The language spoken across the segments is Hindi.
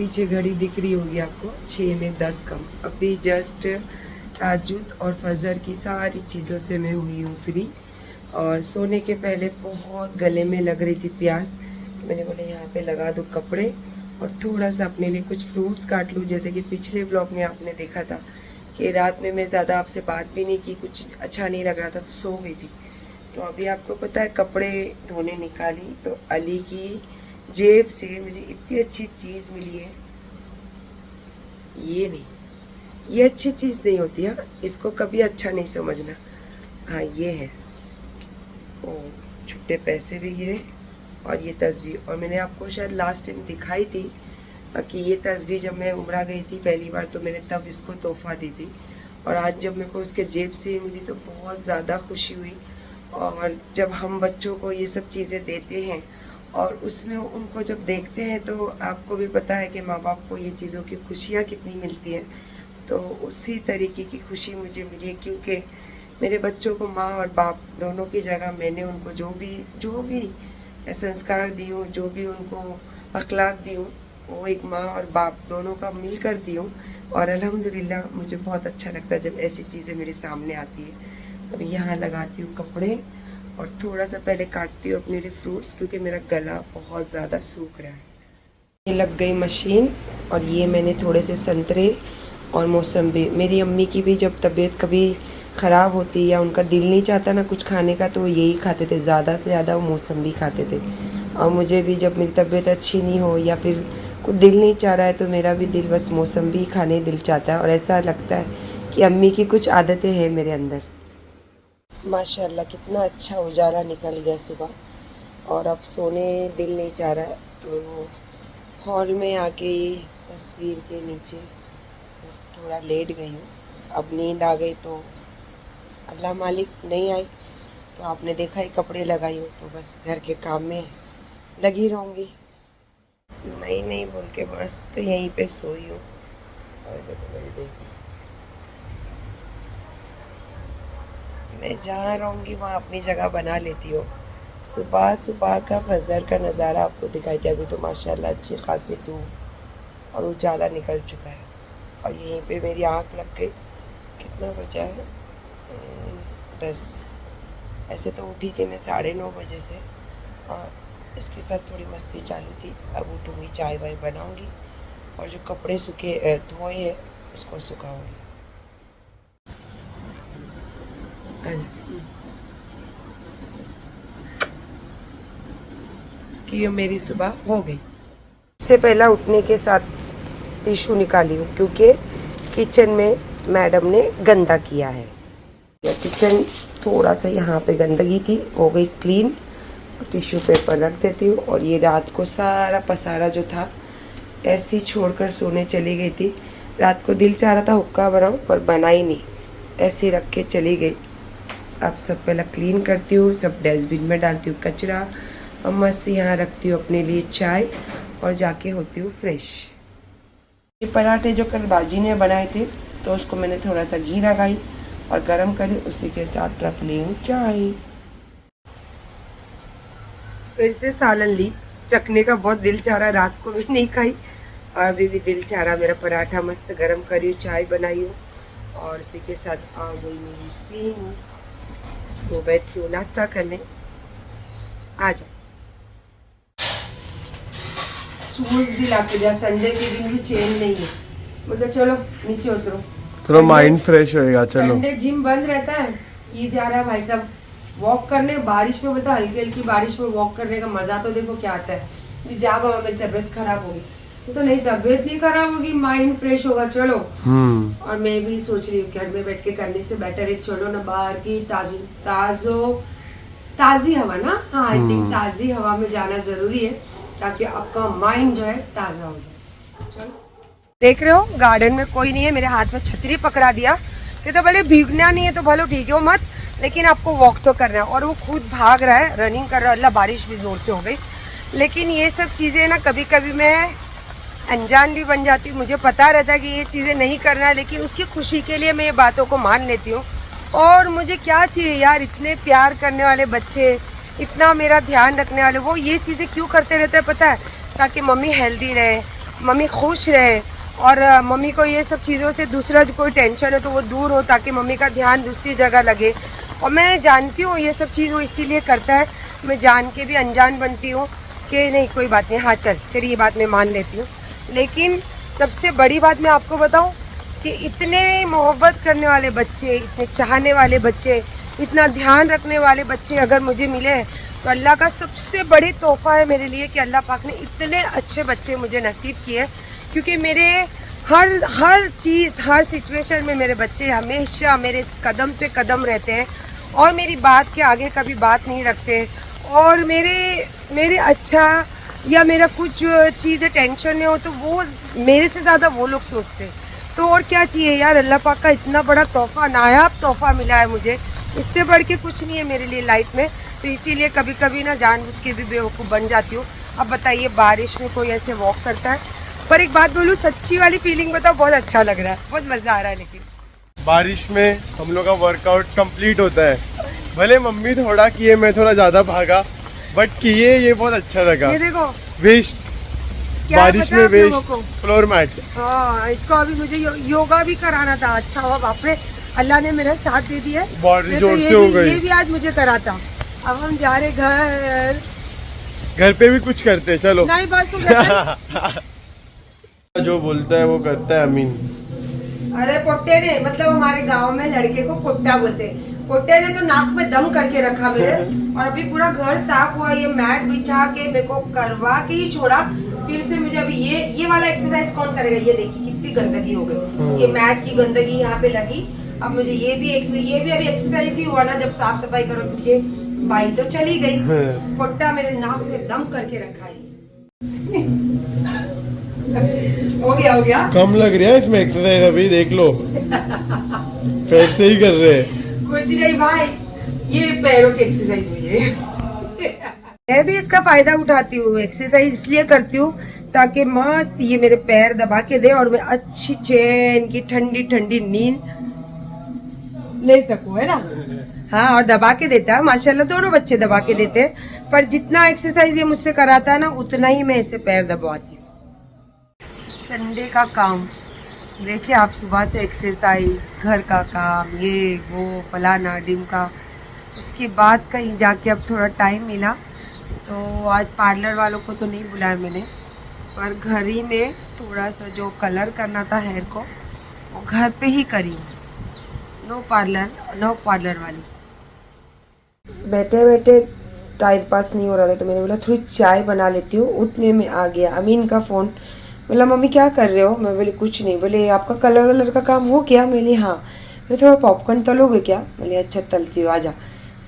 पीछे घड़ी दिख रही होगी आपको 6 में 10 कम। अभी जस्ट ताजुद और फजर की सारी चीज़ों से मैं हुई हूँ फ्री। और सोने के पहले बहुत गले में लग रही थी प्यास, तो मैंने बोला यहाँ पे लगा दूँ कपड़े और थोड़ा सा अपने लिए कुछ फ्रूट्स काट लूँ। जैसे कि पिछले व्लॉग में आपने देखा था कि रात में मैं ज़्यादा आपसे बात भी नहीं की, कुछ अच्छा नहीं लग रहा था तो सो गई थी। तो अभी आपको पता है कपड़े धोने निकाली तो अली की जेब से मुझे इतनी अच्छी चीज़ मिली है। ये नहीं, ये अच्छी चीज़ नहीं होती है, इसको कभी अच्छा नहीं समझना। हाँ ये है, ओ छुट्टे पैसे भी गिरे और ये तस्वीर। और मैंने आपको शायद लास्ट टाइम दिखाई थी कि ये तस्वीर जब मैं उम्रा गई थी पहली बार तो मैंने तब इसको तोहफा दी थी। और आज जब मेरे को उसके जेब से मिली तो बहुत ज़्यादा खुशी हुई। और जब हम बच्चों को ये सब चीज़ें देते हैं और उसमें उनको जब देखते हैं तो आपको भी पता है कि माँ बाप को ये चीज़ों की खुशियाँ कितनी मिलती हैं। तो उसी तरीके की खुशी मुझे मिली है, क्योंकि मेरे बच्चों को माँ और बाप दोनों की जगह मैंने उनको जो भी संस्कार दी हूँ, जो भी उनको अखलाक दी हूँ, वो एक माँ और बाप दोनों का मिलकर दी हूँ। और अल्हम्दुलिल्लाह मुझे बहुत अच्छा लगता है जब ऐसी चीज़ें मेरे सामने आती है। अब यहाँ लगाती हूँ कपड़े और थोड़ा सा पहले काटती हूँ अपने लिए फ्रूट्स, क्योंकि मेरा गला बहुत ज़्यादा सूख रहा है। ये लग गई मशीन और ये मैंने थोड़े से संतरे और मौसम्बी। मेरी अम्मी की भी जब तबीयत कभी ख़राब होती या उनका दिल नहीं चाहता ना कुछ खाने का तो वो यही खाते थे, ज़्यादा से ज़्यादा वो मौसम्बी खाते थे। और मुझे भी जब मेरी तबीयत अच्छी नहीं हो या फिर कुछ दिल नहीं चाह रहा है तो मेरा भी दिल बस मौसम्बी खाने दिल चाहता है। और ऐसा लगता है कि अम्मी की कुछ आदतें हैं मेरे अंदर। माशाल्लाह कितना अच्छा उजाला निकल गया सुबह और अब सोने दिल नहीं चाह रहा है तो हॉल में आके तस्वीर के नीचे बस थोड़ा लेट गई हूँ। अब नींद आ गई तो अल्लाह मालिक, नहीं आई तो आपने देखा ही कपड़े लगाई हूँ तो बस घर के काम में लगी रहूँगी। नहीं बोल के मस्त यहीं पे सोई हूँ। और देखो मेरी बेटी, मैं जहाँ रहूँगी वहाँ अपनी जगह बना लेती हूँ। सुबह सुबह का फजर का नज़ारा आपको दिखाई दिया। अभी तो माशाल्लाह अच्छी खासी धूप और उजाला निकल चुका है। और यहीं पे मेरी आँख लग गई। कितना बजा है? 10। ऐसे तो उठी थी मैं 9:30 बजे से और इसके साथ थोड़ी मस्ती चालू थी। अब उठूँगी, चाय वाय बनाऊँगी और जो कपड़े सूखे धोए हैं उसको सुखाऊँगी। इसकी मेरी सुबह हो गई। सबसे पहला उठने के साथ टिश्यू निकाली हूँ क्योंकि किचन में मैडम ने गंदा किया है। किचन थोड़ा सा यहाँ पे गंदगी थी, हो गई क्लीन। टिश्यू पेपर रख देती हूँ। और ये रात को सारा पसारा जो था ऐसे ही छोड़कर सोने चली गई थी। रात को दिल चाह रहा था हुक्का बनाऊँ पर बनाई नहीं, ऐसे ही रख के चली गई। अब सब पहले क्लीन करती हूँ, सब डस्टबिन में डालती हूँ कचरा और मस्त यहाँ रखती हूँ अपने लिए चाय और जाके होती हूँ फ्रेश। ये पराठे जो कल बाजी ने बनाए थे तो उसको मैंने थोड़ा सा घी लगाई और गरम करे, उसी के साथ रख ली हूँ चाय। फिर से सालन ली, चखने का बहुत दिल चाह रहा है, रात को भी नहीं खाई और अभी भी दिल चाह रहा। मेरा पराठा मस्त गरम करी, चाय बनाई हूँ और इसी के साथ आ गई मेरी पीन। तो बैठी हूँ नाश्ता करने। आ जाओ, शूज भी ला के दिया, संडे के दिन भी चेन नहीं है। मतलब चलो नीचे उतरो, थोड़ा माइंड फ्रेश होएगा। चलो, संडे जिम बंद रहता है। ये जा रहा है भाई साहब वॉक करने बारिश में। बता, हल्की हल्की बारिश में वॉक करने का मजा तो देखो क्या आता है। जा बाबा मेरी तबीयत खराब होगी तो नहीं, तबीयत नहीं खराब होगी, माइंड फ्रेश होगा। चलो। और मैं भी सोच रही हूँ घर में बैठ के करने से बेटर है चलो ना बाहर की ताजी हवा ना। हाँ आई थिंक ताजी हवा में जाना जरूरी है ताकि आपका माइंड जो है ताजा हो जाए। चलो, देख रहे हो गार्डन में कोई नहीं है। मेरे हाथ में छतरी पकड़ा दिया कि तो भले भीगना नहीं है तो भले भीगो मत, लेकिन आपको वॉक तो करना है। और वो खुद भाग रहा है, रनिंग कर रहा है। अल्लाह बारिश भी जोर से हो गई। लेकिन ये सब चीजें ना कभी कभी मैं अनजान भी बन जाती हूँ। मुझे पता रहता है कि ये चीजें नहीं करना है, लेकिन उसकी खुशी के लिए मैं ये बातों को मान लेती हूँ। और मुझे क्या चाहिए यार, इतने प्यार करने वाले बच्चे, इतना मेरा ध्यान रखने वाले, वो ये चीजें क्यों करते रहते हैं पता है? ताकि मम्मी हेल्दी रहे, मम्मी खुश रहे और मम्मी को ये सब चीज़ों से दूसरा जो कोई टेंशन है तो वो दूर हो, ताकि मम्मी का ध्यान दूसरी जगह लगे। और मैं जानती हूँ ये सब चीज़ वो इसीलिए करता है, मैं जान के भी अनजान बनती हूँ कि नहीं कोई बात नहीं, हाँ चल तेरी ये बात मैं मान लेती हूँ। लेकिन सबसे बड़ी बात मैं आपको बताऊँ कि इतने मोहब्बत करने वाले बच्चे, इतने चाहने वाले बच्चे, इतना ध्यान रखने वाले बच्चे अगर मुझे मिले तो अल्लाह का सबसे बड़ी तोहफा है मेरे लिए कि अल्लाह पाक ने इतने अच्छे बच्चे मुझे नसीब किए। क्योंकि मेरे हर चीज़, हर सिचुएशन में मेरे बच्चे हमेशा मेरे कदम से कदम रहते हैं और मेरी बात के आगे कभी बात नहीं रखते। और मेरे अच्छा या मेरा कुछ चीज़ें टेंशन में हो तो वो मेरे से ज़्यादा वो लोग सोचते। तो और क्या चाहिए यार, अल्लाह पाक का इतना बड़ा तोहफा, नायाब तोहफा मिला है मुझे, इससे बढ़ के कुछ नहीं है मेरे लिए लाइफ में। तो इसीलिए कभी कभी ना जानबूझ के भी बेवकूफ़ बन जाती हूँ। अब बताइए बारिश में कोई ऐसे वॉक करता है? पर एक बात बोलूँ, सच्ची वाली फीलिंग बताओ, बहुत अच्छा लग रहा है, बहुत मज़ा आ रहा है। लेकिन बारिश में हम लोग का वर्कआउट कंप्लीट होता है। भले मम्मी थोड़ा किए, मैं थोड़ा ज़्यादा भागा, बट किए ये बहुत अच्छा लगा। ये देखो वेस्ट, बारिश में वेस्ट फ्लोर मैट। हाँ, इसको अभी मुझे योगा भी कराना था। अच्छा हुआ बाप रे, अल्लाह ने मेरा साथ दे दिया। बॉडी जोर से हो गई। ये भी आज मुझे करा था। अब हम जा रहे घर पे भी कुछ करते, चलो। नहीं बस हो गया। जो बोलता है वो करता है अमीन। अरे पोट्टे ने, मतलब हमारे गांव में लड़के को पोट्टा बोलते हैं। पोट्टे ने तो नाक में दम करके रखा मेरे। और अभी पूरा घर साफ हुआ, ये मैट बिछा के मेरे को करवा के ही छोड़ा। फिर से मुझे अभी ये वाला एक्सरसाइज कौन करेगा? ये देखिए कितनी गंदगी हो गई, ये मैट की गंदगी यहाँ पे लगी। अब मुझे ये भी अभी एक्सरसाइज ही हुआ ना, जब साफ सफाई करो, क्योंकि बाई तो चली गई। पोट्टा मेरे नाक में दम करके रखा है। हो गया कम लग रहा है इसमें एक्सरसाइज, अभी देख लो। फिर से ही कर रहे हैं। कुछ नहीं भाई, ये पैरों की एक्सरसाइज हुई है। मैं भी इसका फायदा उठाती हूँ, एक्सरसाइज इसलिए करती हूँ ताकि मस्त ये मेरे पैर दबा के दे और मैं अच्छी चैन की ठंडी ठंडी नींद ले सकूं, है ना। हाँ, और दबा के देता है माशाल्लाह, दोनों बच्चे दबा के देते हैं। पर जितना एक्सरसाइज ये मुझसे कराता है ना, उतना ही मैं इसे पैर दबाती हूँ। संडे का काम देखिए आप, सुबह से एक्सरसाइज, घर का काम, ये वो फलाना ढिमका। उसके बाद कहीं जाके अब थोड़ा टाइम मिला तो आज पार्लर वालों को तो नहीं बुलाया मैंने, पर घर ही में थोड़ा सा जो कलर करना था हेयर को वो घर पे ही करी। नो पार्लर वाली। बैठे बैठे टाइम पास नहीं हो रहा था तो मैंने बोला थोड़ी चाय बना लेती हूँ। उतने में आ गया अमीन का फ़ोन। बोला मम्मी क्या कर रहे हो? मैं बोली कुछ नहीं। बोले आपका कलर वलर का काम हो गया? मैं बोली हाँ। बोले थोड़ा पॉपकॉर्न तलोगे क्या? बोले अच्छा तलती हूँ, आजा।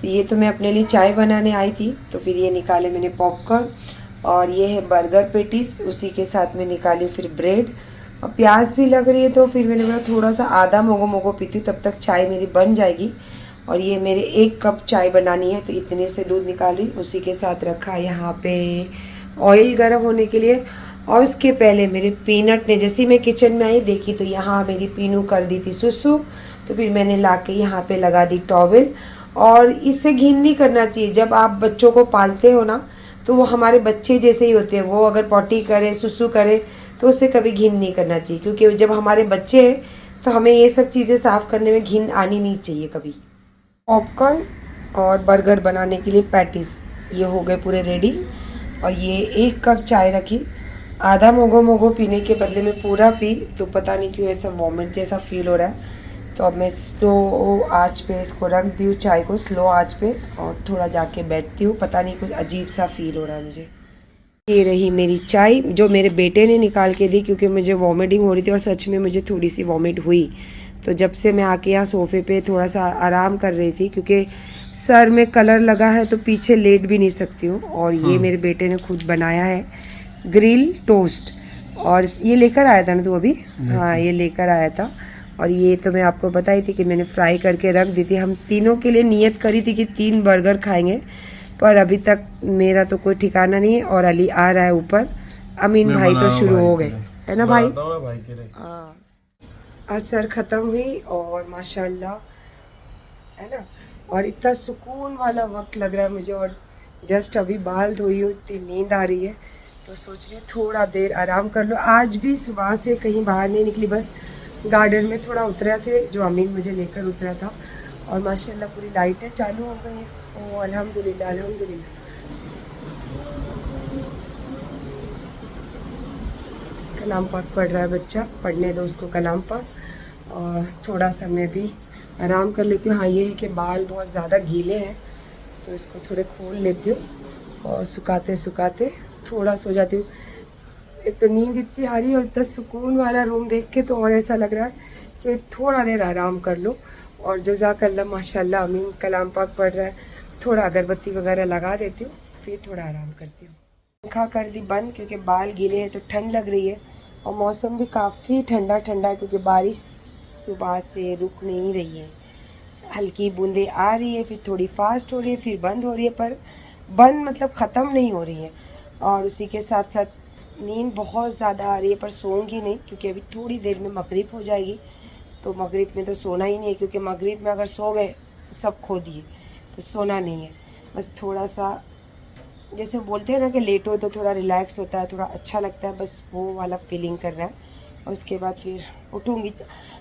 तो ये तो मैं अपने लिए चाय बनाने आई थी, तो फिर ये निकाले मैंने पॉपकॉर्न, और ये है बर्गर पेटीज, उसी के साथ में निकाली फिर ब्रेड, और प्याज भी लग रही है। तो फिर मैंने बोला थोड़ा सा आधा मोगो पीती हूँ, तब तक चाय मेरी बन जाएगी। और ये मेरे 1 कप चाय बनानी है, तो इतने से दूध निकाली, उसी के साथ रखा यहाँ पे ऑयल गर्म होने के लिए। और उसके पहले मेरे पीनट ने, जैसे मैं किचन में आई देखी तो यहाँ मेरी पीनू कर दी थी सुसु, तो फिर मैंने लाके यहाँ पे लगा दी टॉवेल। और इससे घिन नहीं करना चाहिए। जब आप बच्चों को पालते हो ना, तो वो हमारे बच्चे जैसे ही होते हैं। वो अगर पॉटी करे, सुसु करे, तो उससे कभी घिन नहीं करना चाहिए, क्योंकि जब हमारे बच्चे हैं तो हमें ये सब चीज़ें साफ़ करने में घिन आनी नहीं चाहिए कभी। पॉपकॉर्न और बर्गर बनाने के लिए पैटीज ये हो गए पूरे रेडी। और ये 1 कप चाय रखी, आधा मोगो पीने के बदले में पूरा पी, तो पता नहीं क्यों ऐसा वॉमिट जैसा फील हो रहा है। तो अब मैं स्लो आंच पे इसको रख दी हूँ, चाय को स्लो आंच पे, और थोड़ा जाके बैठती हूँ। पता नहीं कुछ अजीब सा फील हो रहा है मुझे। ये रही मेरी चाय जो मेरे बेटे ने निकाल के दी, क्योंकि मुझे वॉमिटिंग हो रही थी और सच में मुझे थोड़ी सी वॉमिट हुई। तो जब से मैं आके यहाँ सोफ़े पे थोड़ा सा आराम कर रही थी, क्योंकि सर में कलर लगा है तो पीछे लेट भी नहीं सकती हूँ। और ये मेरे बेटे ने खुद बनाया है ग्रिल टोस्ट, और ये लेकर आया था ना तू अभी? हाँ, ये लेकर आया था। और ये तो मैं आपको बताई थी कि मैंने फ्राई करके रख दी थी। हम तीनों के लिए नियत करी थी कि 3 बर्गर खाएंगे, पर अभी तक मेरा तो कोई ठिकाना नहीं है। और अली आ रहा है ऊपर, अमीन भाई तो शुरू हो गए, है ना भाई? हाँ, असर ख़त्म हुई और माशाल्लाह, है ना। और इतना सुकून वाला वक्त लग रहा है मुझे। और जस्ट अभी बाल धोई हूँ, इतनी नींद आ रही है। तो तो सोच रही हूँ थोड़ा देर आराम कर लो। आज भी सुबह से कहीं बाहर नहीं निकली, बस गार्डन में थोड़ा उतरा थे, जो अमीन मुझे लेकर उतरा था। और माशाल्लाह पूरी लाइटें चालू हो गई हैं। ओह अल्हम्दुलिल्लाह अल्हम्दुलिल्लाह। कलाम पाक पढ़ रहा है बच्चा, पढ़ने दो उसको कलाम पाक। और थोड़ा सा मैं भी आराम कर लेती हूँ। हाँ ये है कि बाल बहुत ज़्यादा गीले हैं, तो इसको थोड़े खोल लेती हूँ और सुखाते सुखाते थोड़ा सो जाती हूँ। एक तो नींद इतनी आ रही है और इतना सुकून वाला रूम देख के तो और ऐसा लग रहा है कि थोड़ा देर आराम कर लो। और जज़ाकल्लाह माशाल्लाह अमीन कलाम पाक पढ़ रहा है, थोड़ा अगरबत्ती वगैरह लगा देती हूँ, फिर थोड़ा आराम करती हूँ। पंखा कर दी बंद क्योंकि बाल गीले हैं तो ठंड लग रही है। और मौसम भी काफ़ी ठंडा ठंडा है क्योंकि बारिश सुबह से रुक नहीं रही है। हल्की बूंदें आ रही है, फिर थोड़ी फास्ट हो रही है, फिर बंद हो रही है, पर बंद मतलब ख़त्म नहीं हो रही है। और उसी के साथ साथ नींद बहुत ज़्यादा आ रही है, पर सोऊंगी नहीं क्योंकि अभी थोड़ी देर में मगरिब हो जाएगी। तो मगरिब में तो सोना ही नहीं है, क्योंकि मगरिब में अगर सो गए तो सब खो दिए, तो सोना नहीं है। बस थोड़ा सा जैसे बोलते हैं ना कि लेटो तो थोड़ा रिलैक्स होता है, थोड़ा अच्छा लगता है, बस वो वाला फीलिंग कर रहा है। और उसके बाद फिर उठूँगी।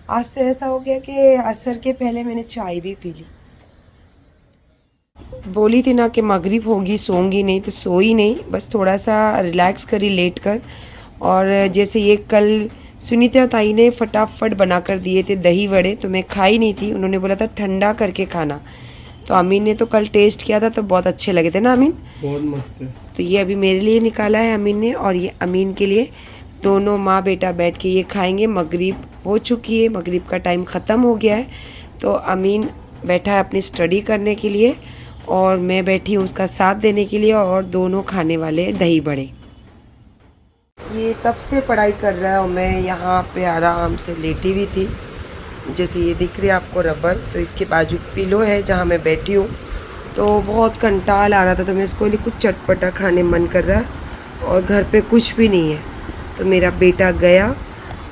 आज तो ऐसा हो गया कि असर के पहले मैंने चाय भी पी ली। बोली थी ना कि मगरिब होगी सोऊंगी नहीं, तो सोई नहीं, बस थोड़ा सा रिलैक्स करी लेट कर। और जैसे ये कल सुनीता ताई ने फटाफट बना कर दिए थे दही वड़े, तो मैं खाई नहीं थी, उन्होंने बोला था ठंडा करके खाना। तो अमीन ने तो कल टेस्ट किया था तो बहुत अच्छे लगे थे ना अमीन? बहुत मस्त है। तो ये अभी मेरे लिए निकाला है अमीन ने, और ये अमीन के लिए। दोनों माँ बेटा बैठ के ये खाएंगे। मगरिब हो चुकी है, मगरिब का टाइम ख़त्म हो गया है। तो अमीन बैठा है अपनी स्टडी करने के लिए और मैं बैठी हूँ उसका साथ देने के लिए, और दोनों खाने वाले हैं दही बड़े। ये तब से पढ़ाई कर रहा है और मैं यहाँ पे आराम से लेटी हुई थी। जैसे ये दिख रही है आपको रबर, तो इसके बाजू पिलो है जहाँ मैं बैठी हूँ। तो बहुत कंटाल आ रहा था, तो मैं इसको लिए कुछ चटपटा खाने मन कर रहा है और घर पे कुछ भी नहीं है। तो मेरा बेटा गया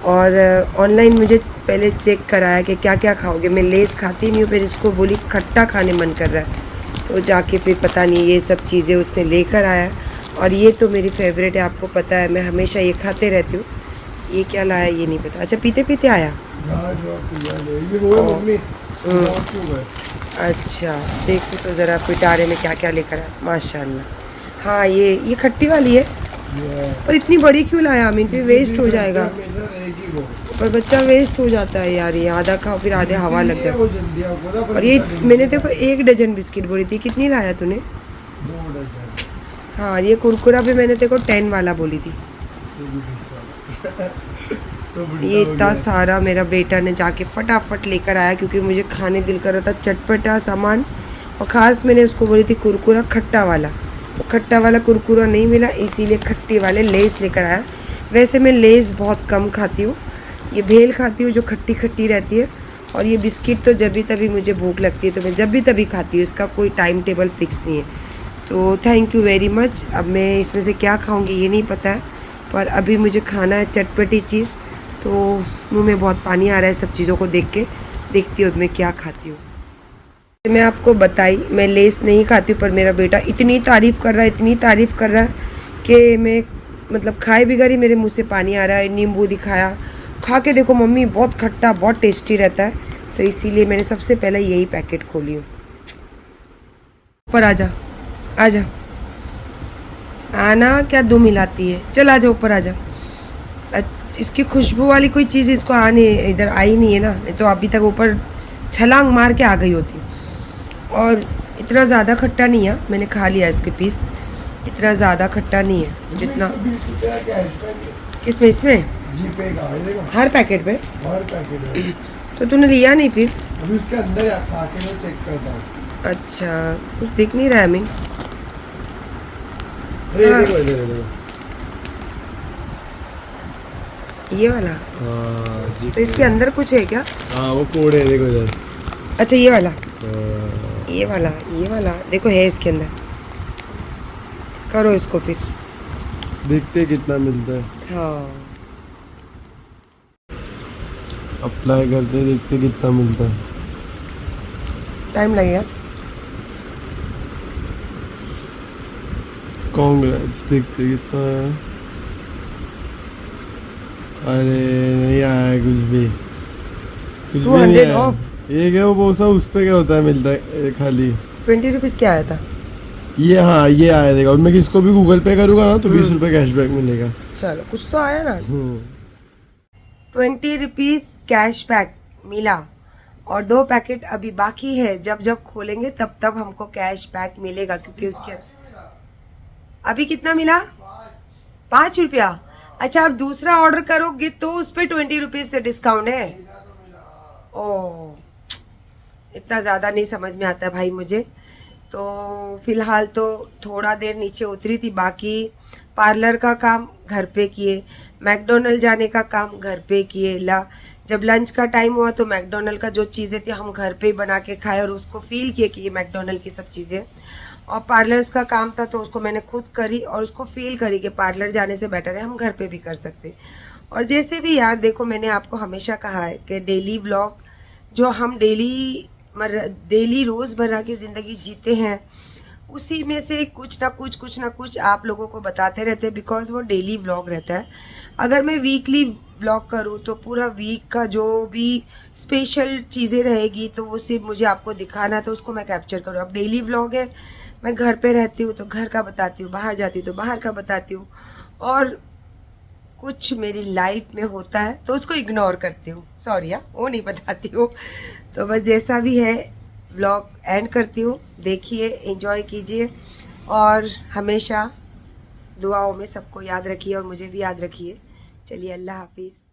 और ऑनलाइन मुझे पहले चेक कराया कि क्या क्या खाओगे। मैं लेस खाती नहीं हूँ, फिर इसको बोली खट्टा खाने मन कर रहा है, तो जाके फिर पता नहीं ये सब चीज़ें उसने लेकर आया। और ये तो मेरी फेवरेट है, आपको पता है मैं हमेशा ये खाते रहती हूँ। ये क्या लाया ये नहीं पता। अच्छा पीते पीते आया। अच्छा देखो तो ज़रा पिटारे में क्या क्या लेकर आया माशाल्लाह। हाँ ये खट्टी वाली है, पर इतनी बड़ी क्यों लाया अमीन? फिर वेस्ट हो जाएगा। पर बच्चा वेस्ट हो जाता है यार, ये आधा खाओ फिर आधे हवा लग जाए। और ये मैंने देखो 1 डजन बिस्किट बोली थी, कितनी लाया तूने? 2 डजन। हाँ ये कुरकुरा भी मैंने देखो 10 वाला बोली थी। ये इतना सारा मेरा बेटा ने जाके फटाफट लेकर आया, क्योंकि मुझे खाने दिल कर रहा था चटपटा सामान। और ख़ास मैंने उसको बोली थी कुरकुरा खट्टा वाला, तो खट्टा वाला कुरकुरा नहीं मिला, इसीलिए खट्टी वाले लेस लेकर आया। वैसे मैं लेस बहुत कम खाती हूँ, ये भेल खाती हूँ जो खट्टी खट्टी रहती है। और ये बिस्किट तो जब भी तभी मुझे भूख लगती है तो मैं जब भी तभी खाती हूँ, इसका कोई टाइम टेबल फिक्स नहीं है। तो थैंक यू वेरी मच। अब मैं इसमें से क्या खाऊंगी ये नहीं पता है, पर अभी मुझे खाना है चटपटी चीज़। तो मुंह में बहुत पानी आ रहा है सब चीज़ों को देख के। देखती हूँ अब मैं क्या खाती हूँ। मैं आपको बताई मैं लेस नहीं खाती हूँ, पर मेरा बेटा इतनी तारीफ़ कर रहा है, इतनी तारीफ़ कर रहा है कि मैं मतलब खाए बिगड़ी मेरे मुंह से पानी आ रहा है। नींबू दिखाया, खा के देखो मम्मी बहुत खट्टा बहुत टेस्टी रहता है। तो इसीलिए मैंने सबसे पहले यही पैकेट खोली हूँ। ऊपर आजा आजा, आना क्या दुम हिलाती है, चल आजा ऊपर आजा। इसकी खुशबू वाली कोई चीज़ इसको आने इधर आई नहीं है ना, नहीं तो अभी तक ऊपर छलांग मार के आ गई होती। और इतना ज़्यादा खट्टा नहीं है, मैंने खा लिया इसके पीस, इतना ज़्यादा खट्टा नहीं है जितना। किसमें? इसमें हर पैकेट में? हर पैकेट में। तो तूने लिया नहीं फिर? अभी उसके अंदर आके मैं चेक करता हूँ। अच्छा कुछ दिख नहीं रहा है मैं। ये वाला? तो इसके अंदर कुछ है क्या? हाँ वो कोड है देखो इधर। अच्छा ये वाला, ये वाला, ये वाला देखो है इसके अंदर। करो इसको फिर, देखते कितना मिलता है। हाँ अप्लाई करते देखते कितना मिलता है। टाइम लगेगा। कांग्रेस देखते कितना है। अरे नहीं आया कुछ भी, कुछ भी 200 नहीं आया। ऑफ। ये क्या वो सा उस पे क्या होता है मिलता है खाली 20 रुपीज़ क्या आया था? ये, हाँ ये आया देखा। और मैं किसको भी गूगल पे करूँगा ना तो 20 रुपये कैशबैक मिलेगा। चलो कुछ तो आया ना। 20 रुपीज़ कैशबैक मिला और 2 पैकेट अभी बाकी है। जब जब खोलेंगे तब तब हमको कैशबैक मिलेगा, क्योंकि उसके अभी कितना मिला? 5 रुपया। अच्छा, आप दूसरा ऑर्डर करोगे तो उस पर 20 रुपीज़ से डिस्काउंट है। ओह, इतना ज़्यादा नहीं समझ में आता है भाई मुझे। तो फिलहाल तो थोड़ा देर नीचे उतरी थी, बाकी पार्लर का काम घर पे किए, मैकडोनल्ड जाने का काम घर पे किए। जब लंच का टाइम हुआ तो मैकडोनल्ड का जो चीज़ें थी हम घर पे ही बना के खाए और उसको फील किए कि ये मैकडोनल्ड की सब चीज़ें। और पार्लर्स का काम था तो उसको मैंने खुद करी और उसको फील करी कि पार्लर जाने से बेटर है हम घर पे भी कर सकते। और जैसे भी यार देखो, मैंने आपको हमेशा कहा है कि डेली व्लॉग जो हम डेली रोज़मर्रा की ज़िंदगी जीते हैं उसी में से कुछ ना कुछ आप लोगों को बताते रहते हैं, बिकॉज वो डेली व्लॉग रहता है। अगर मैं वीकली व्लॉग करूँ तो पूरा वीक का जो भी स्पेशल चीज़ें रहेगी तो वो सिर्फ मुझे आपको दिखाना है तो उसको मैं कैप्चर करूँ। अब डेली व्लॉग है, मैं घर पे रहती हूँ तो घर का बताती हूँ, बाहर जाती हूँ तो बाहर का बताती हूँ, और कुछ मेरी लाइफ में होता है तो उसको इग्नोर करती हूँ। सॉरी यार, वो नहीं बताती हूँ। तो बस जैसा भी है व्लॉग एंड करती हूँ। देखिए, एंजॉय कीजिए और हमेशा दुआओं में सबको याद रखिए और मुझे भी याद रखिए। चलिए, अल्लाह हाफिज़।